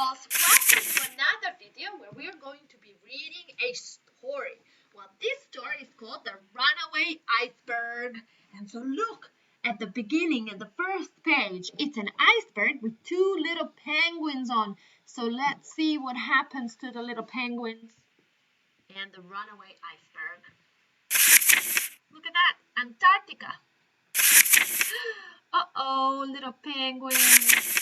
dolls, welcome to another video where we are going to be reading a story. Well, this story is called The Runaway Iceberg. And so look at the beginning and the first page. It's an iceberg with two little penguins on. So let's see what happens to the little penguins and the runaway iceberg. Look at that, Antarctica. Uh-oh, little penguins.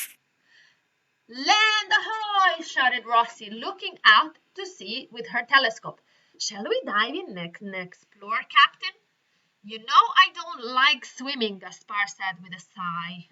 Land ahoy! Shouted Rosie, looking out to sea with her telescope. Shall we dive in and explore, Captain? You know I don't like swimming, Gaspar said with a sigh.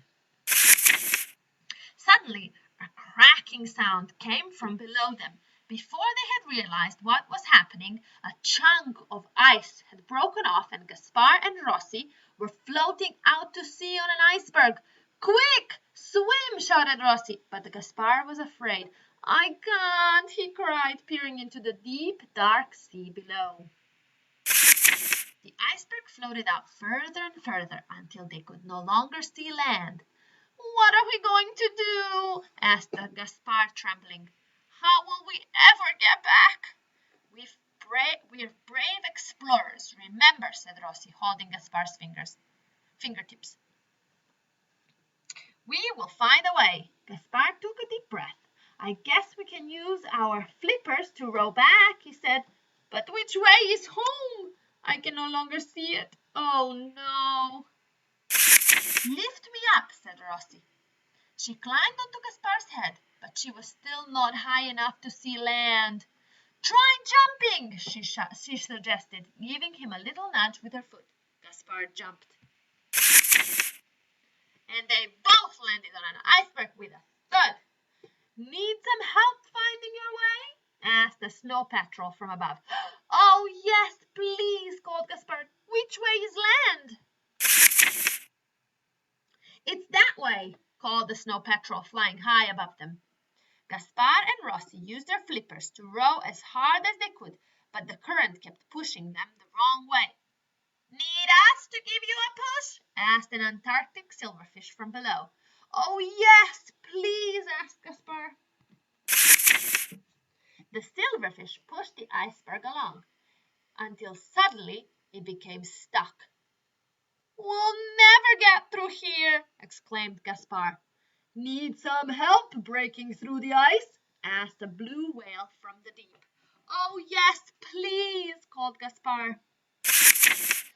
Suddenly, a cracking sound came from below them. Before they had realized what was happening, a chunk of ice had broken off and Gaspar and Rosie were floating out to sea on an iceberg. Quick! Swim! Shouted Rosie, but Gaspar was afraid. I can't, he cried, peering into the deep, dark sea below. The iceberg floated out further and further until they could no longer see land. What are we going to do? Asked Gaspar, trembling. How will we ever get back? We're brave explorers, remember, said Rosie, holding Gaspar's fingertips. We will find a way. Gaspar took a deep breath. I guess we can use our flippers to row back, he said. But which way is home? I can no longer see it. Oh, no. Lift me up, said Rosie. She climbed onto Gaspar's head, but she was still not high enough to see land. Try jumping, she suggested, giving him a little nudge with her foot. Gaspar jumped. And they both landed on an iceberg with a thud. Need some help finding your way? Asked the Snow Patrol from above. Oh, yes, please, called Gaspar. Which way is land? It's that way, called the Snow Patrol, flying high above them. Gaspar and Rosie used their flippers to row as hard as they could, but the current kept pushing them the wrong way. Need us to give you a push? Asked an Antarctic silverfish from below. Oh, yes, please, asked Gaspar. The silverfish pushed the iceberg along until suddenly it became stuck. We'll never get through here, exclaimed Gaspar. Need some help breaking through the ice? Asked a blue whale from the deep. Oh, yes, please, called Gaspar.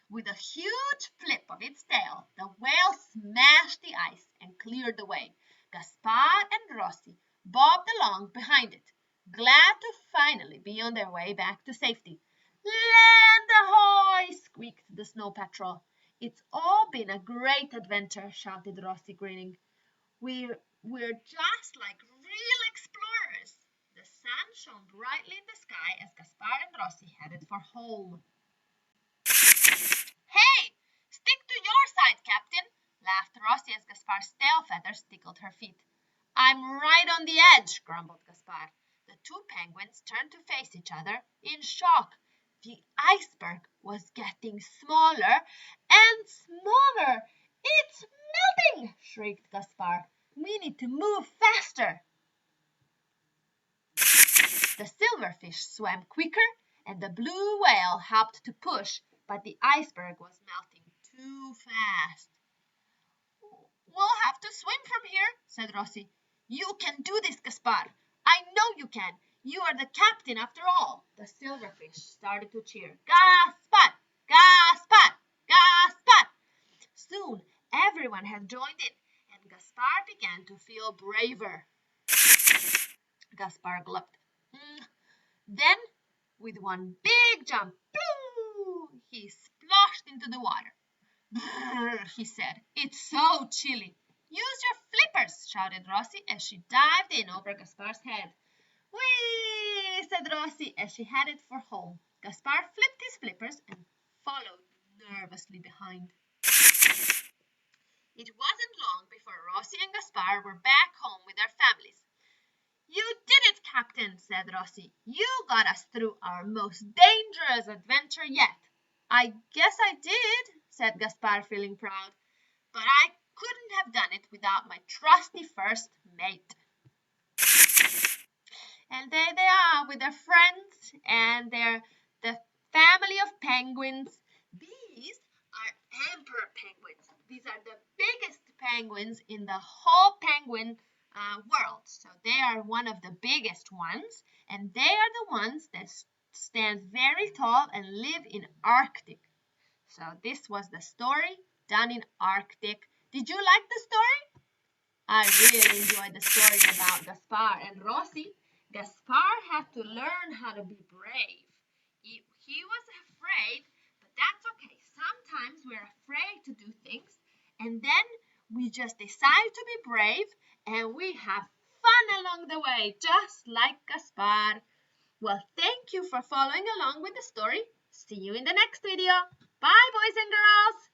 With a huge flip of its tail, the whale smashed the ice and cleared the way. Gaspar and Rosie bobbed along behind it, glad to finally be on their way back to safety. Land ahoy! Squeaked the Snow Patrol. It's all been a great adventure, shouted Rosie, grinning. We're just like real explorers. The sun shone brightly in the sky as Gaspar and Rosie headed for home. Hey, stick to your side, Captain, laughed Rosie as Gaspar's tail feathers tickled her feet. I'm right on the edge, grumbled Gaspar. The two penguins turned to face each other in shock. The iceberg was getting smaller and smaller. It's melting, shrieked Gaspar. We need to move faster. The silverfish swam quicker, and the blue whale helped to push, but the iceberg was melting too fast. We'll have to swim from here, said Rosie. You can do this, Gaspar. I know you can. You are the captain after all. The silverfish started to cheer. Gaspar! Gaspar! Gaspar! Soon everyone had joined in, and Gaspar began to feel braver. Gaspar gulped. Then, with one big jump, he splashed into the water. Brrr, he said, it's so chilly. Use your flippers, shouted Rosie as she dived in over Gaspar's head. Whee, said Rosie as she headed for home. Gaspar flipped his flippers and followed nervously behind. It wasn't long before Rosie and Gaspar were back home with their families. You did it, Captain, said Rosie. You got us through our most dangerous adventure yet. I guess I did, said Gaspar, feeling proud. But I couldn't have done it without my trusty first mate. And there they are with their friends and the family of penguins. These are emperor penguins. These are the biggest penguins in the whole penguin world. So they are one of the biggest ones, and they are the ones that stand very tall and live in Arctic. So this was the story done in Arctic. Did you like the story? I really enjoyed the story about Gaspar and Rossi. Gaspar had to learn how to be brave. He was afraid, but that's okay. Sometimes we're afraid to do things, and then we just decide to be brave, and we have fun along the way, just like Gaspar. Well, thank you for following along with the story. See you in the next video. Bye, boys and girls.